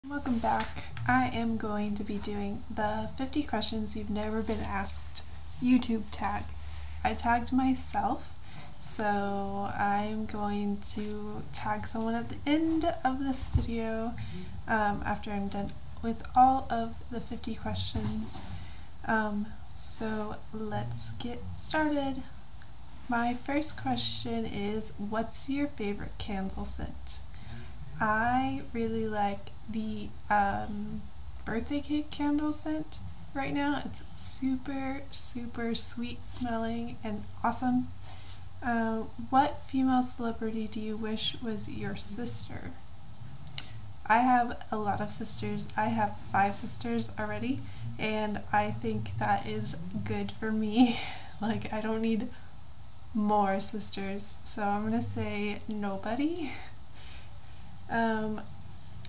Welcome back. I am going to be doing the 50 questions you've never been asked YouTube tag. I tagged myself, so I'm going to tag someone at the end of this video after I'm done with all of the 50 questions. So let's get started. My first question is, what's your favorite candle scent? I really like the birthday cake candle scent right now. It's super sweet smelling and awesome. What female celebrity do you wish was your sister? I have a lot of sisters. I have 5 sisters already, and I think that is good for me. Like, I don't need more sisters, so I'm gonna say nobody.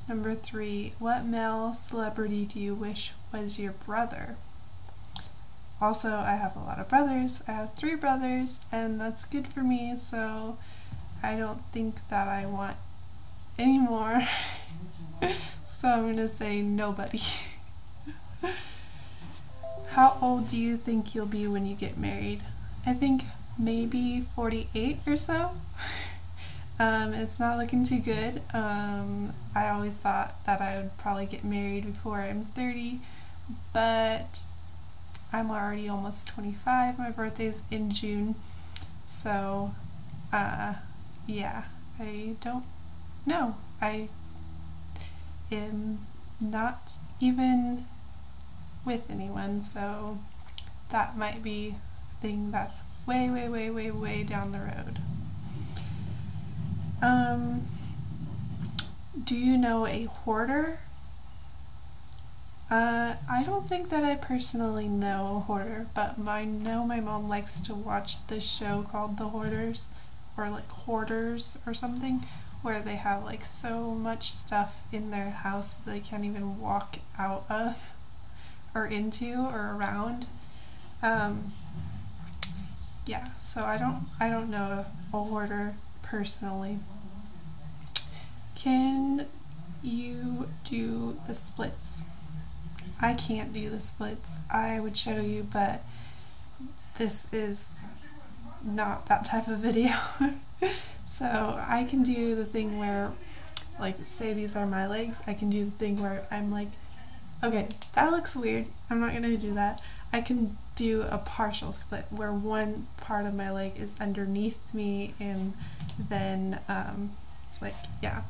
Number 3, what male celebrity do you wish was your brother? Also, I have a lot of brothers. I have 3 brothers, and that's good for me, so I don't think that I want any more. So I'm gonna say nobody. How old do you think you'll be when you get married? I think maybe 48 or so. It's not looking too good. I always thought that I would probably get married before I'm 30, but I'm already almost 25. My birthday's in June, so yeah, I don't know. I am not even with anyone, so that might be a thing that's way down the road. Do you know a hoarder? I don't think that I personally know a hoarder, but I know my mom likes to watch this show called The Hoarders, or like Hoarders or something, where they have like so much stuff in their house that they can't even walk out of or into or around. Yeah, so I don't know a hoarder personally. Can you do the splits? I can't do the splits. I would show you, but this is not that type of video. So I can do the thing where, like, say these are my legs, I can do the thing where I'm like, okay, that looks weird, I'm not gonna do that. I can do a partial split where one part of my leg is underneath me, and then it's like, yeah,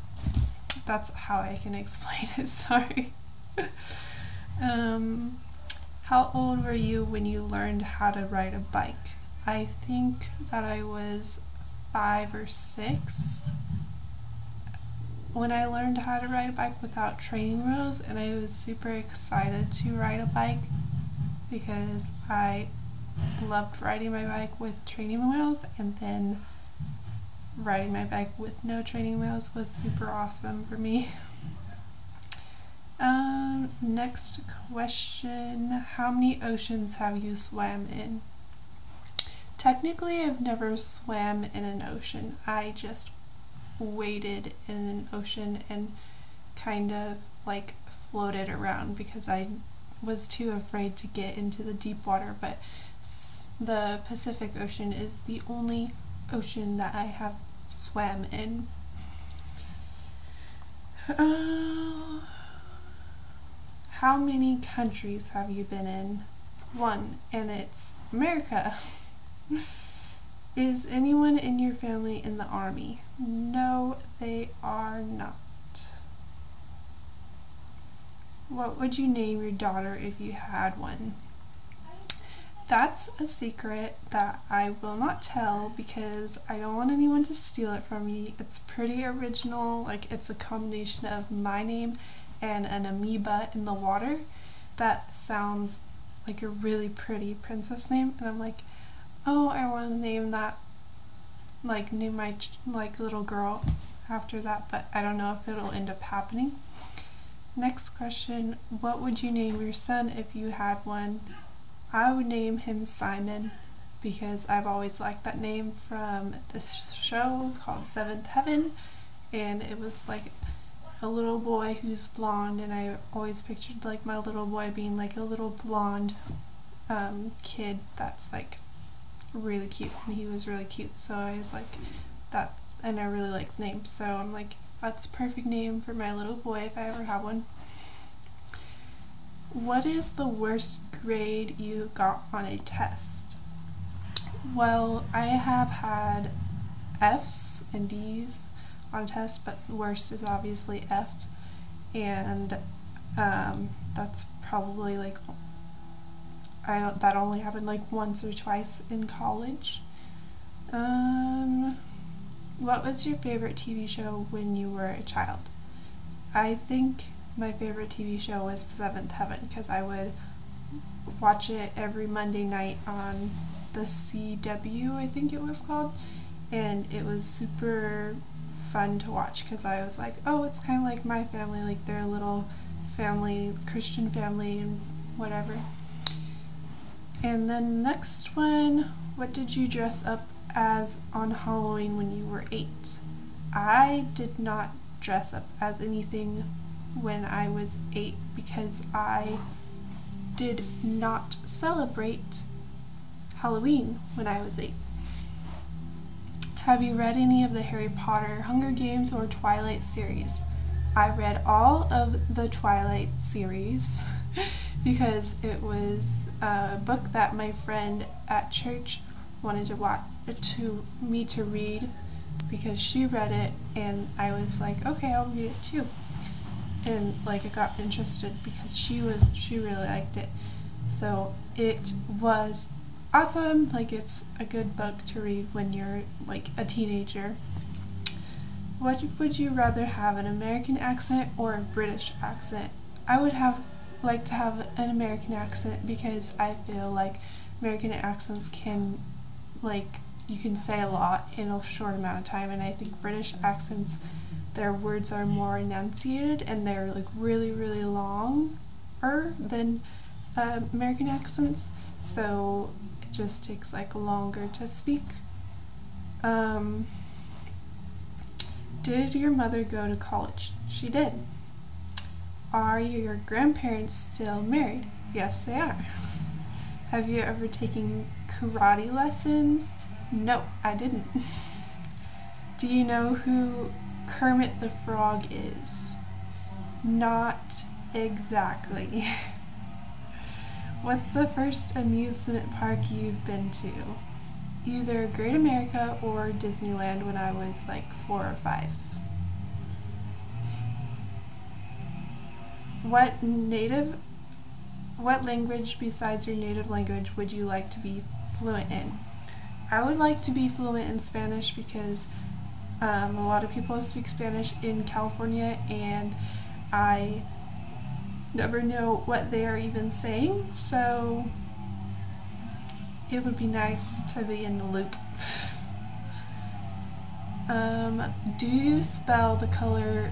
that's how I can explain it. Sorry. How old were you when you learned how to ride a bike? I think that I was 5 or 6 when I learned how to ride a bike without training wheels, and I was super excited to ride a bike because I loved riding my bike with training wheels, and then riding my bike with no training wheels was super awesome for me. Next question, how many oceans have you swam in? Technically, I've never swam in an ocean. I just waded in an ocean and kind of like floated around because I was too afraid to get into the deep water, but the Pacific Ocean is the only ocean that I have swam in. How many countries have you been in? 1, and it's America. Is anyone in your family in the army? No, they are not. What would you name your daughter if you had one? That's a secret that I will not tell because I don't want anyone to steal it from me. It's pretty original. Like, it's a combination of my name and an amoeba in the water. That sounds like a really pretty princess name, and I'm like, oh, I want to name that, like, name my like little girl after that, but I don't know if it'll end up happening. Next question, what would you name your son if you had one? I would name him Simon because I've always liked that name from this show called Seventh Heaven, and it was like a little boy who's blonde, and I always pictured like my little boy being like a little blonde kid that's like really cute, and he was really cute, so I was like, that's, and I really liked the name, so I'm like, that's a perfect name for my little boy if I ever have one. What is the worst grade you got on a test? Well, I have had F's and D's on tests, but the worst is obviously F's, and that's probably like, that only happened like once or twice in college. What was your favorite TV show when you were a child? I think my favorite TV show was Seventh Heaven, because I would watch it every Monday night on the CW, I think it was called, and it was super fun to watch because I was like, oh, it's kind of like my family, like their little family, Christian family and whatever. And then next one, what did you dress up as on Halloween when you were 8? I did not dress up as anything when I was 8 because I did not celebrate Halloween when I was 8. Have you read any of the Harry Potter, Hunger Games, or Twilight series? I read all of the Twilight series because it was a book that my friend at church wanted me to read because she read it, and I was like, okay, I'll read it too. And like I got interested because she really liked it. So it was awesome. Like, it's a good book to read when you're like a teenager. What would you rather have, an American accent or a British accent? I would like to have an American accent because I feel like American accents can, like, you can say a lot in a short amount of time, and I think British accents, their words are more enunciated and they're like really, really longer than American accents, so it just takes like longer to speak. Did your mother go to college? She did. Are your grandparents still married? Yes, they are. Have you ever taken karate lessons? No, I didn't. Do you know who Kermit the Frog is? Not exactly. What's the first amusement park you've been to? Either Great America or Disneyland when I was like 4 or 5. What language besides your native language would you like to be fluent in? I would like to be fluent in Spanish because a lot of people speak Spanish in California, and I never know what they are even saying, so it would be nice to be in the loop. Do you spell the color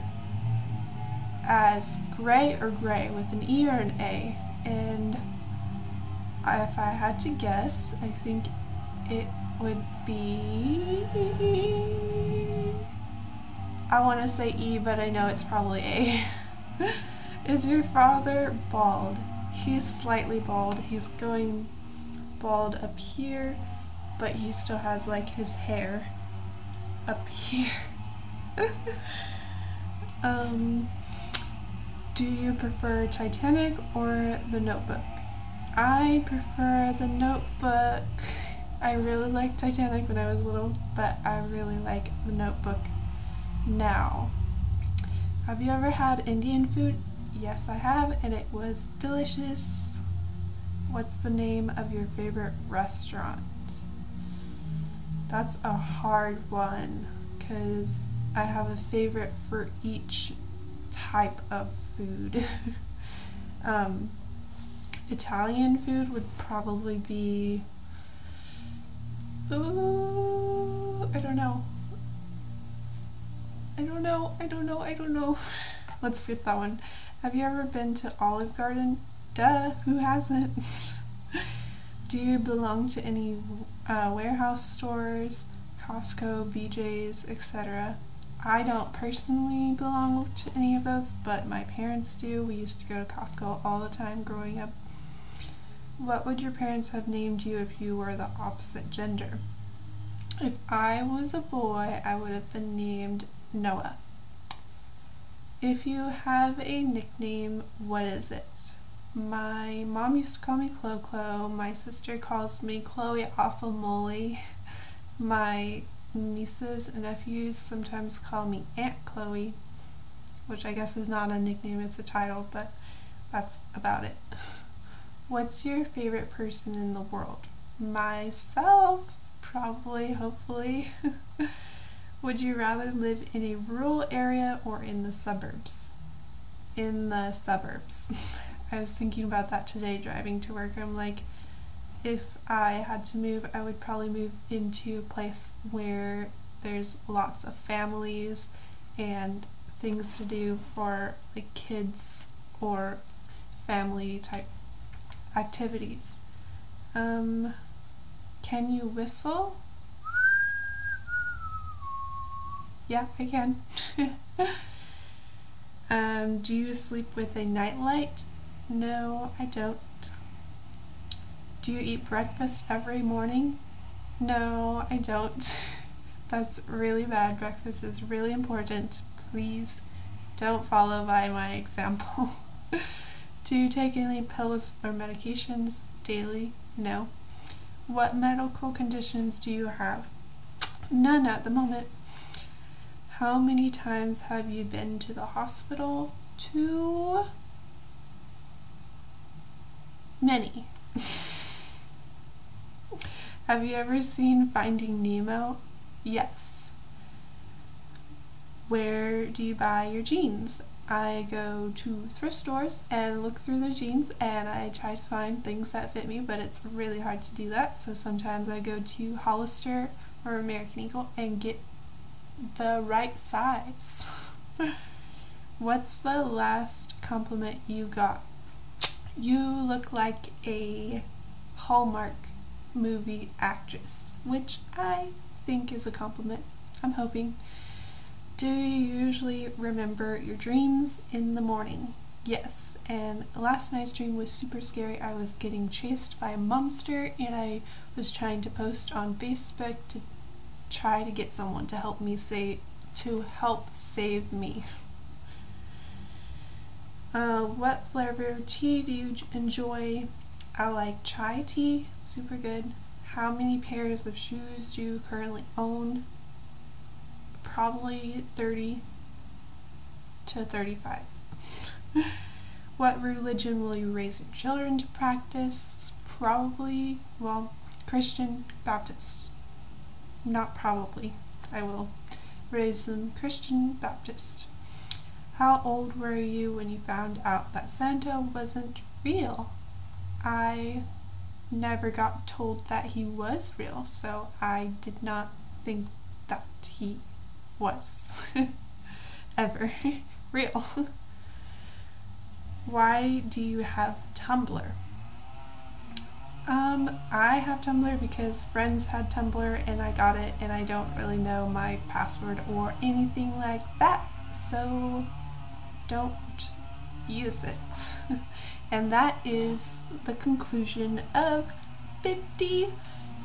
as gray or gray, with an E or an A? And if I had to guess, I think it would be, I want to say E, but I know it's probably A. Is your father bald? He's slightly bald. He's going bald up here, but he still has like his hair up here. Do you prefer Titanic or The Notebook? I prefer The Notebook. I really liked Titanic when I was little, but I really like The Notebook now. Have you ever had Indian food? Yes, I have, and it was delicious. What's the name of your favorite restaurant? That's a hard one, because I have a favorite for each type of food. Italian food would probably be, I don't know. Let's skip that one. Have you ever been to Olive Garden? Duh, who hasn't? Do you belong to any warehouse stores, Costco, BJ's, etc.? I don't personally belong to any of those, but my parents do. We used to go to Costco all the time growing up. What would your parents have named you if you were the opposite gender? If I was a boy, I would have been named Noah. If you have a nickname, what is it? My mom used to call me Clo-Clo. My sister calls me Chloe Awful Moly. My nieces and nephews sometimes call me Aunt Chloe, which I guess is not a nickname, it's a title, but that's about it. What's your favorite person in the world? Myself, probably, hopefully. Would you rather live in a rural area or in the suburbs? In the suburbs. I was thinking about that today driving to work. I'm like, if I had to move, I would probably move into a place where there's lots of families and things to do for like kids or family type activities. Can you whistle? Yeah, I can. Do you sleep with a nightlight? No, I don't. Do you eat breakfast every morning? No, I don't. That's really bad. Breakfast is really important. Please don't follow by my example. Do you take any pills or medications daily? No. What medical conditions do you have? None at the moment. How many times have you been to the hospital? Too many. Have you ever seen Finding Nemo? Yes. Where do you buy your jeans? I go to thrift stores and look through their jeans and I try to find things that fit me, but it's really hard to do that, so sometimes I go to Hollister or American Eagle and get the right size. What's the last compliment you got? You look like a Hallmark movie actress, which I think is a compliment. I'm hoping. Do you usually remember your dreams in the morning? Yes, and last night's dream was super scary. I was getting chased by a monster and I was trying to post on Facebook to try to get someone to help save me. What flavor of tea do you enjoy? I like chai tea, super good. How many pairs of shoes do you currently own? Probably 30 to 35. What religion will you raise your children to practice? Probably, well, Christian Baptist. Not probably. I will raise them Christian Baptist. How old were you when you found out that Santa wasn't real? I never got told that he was real, so I did not think that he was ever real. Why do you have Tumblr? I have Tumblr because friends had Tumblr and I got it, and I don't really know my password or anything like that, so don't use it. And that is the conclusion of 50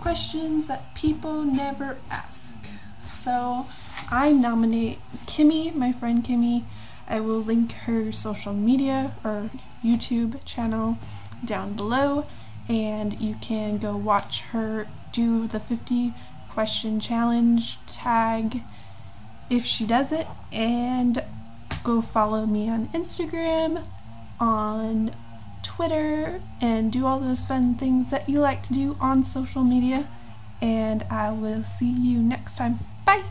questions that people never ask. So I nominate Kimmy, my friend Kimmy. I will link her social media or YouTube channel down below, and you can go watch her do the 50 question challenge tag if she does it, and go follow me on Instagram, on Twitter, and do all those fun things that you like to do on social media, and I will see you next time. Bye!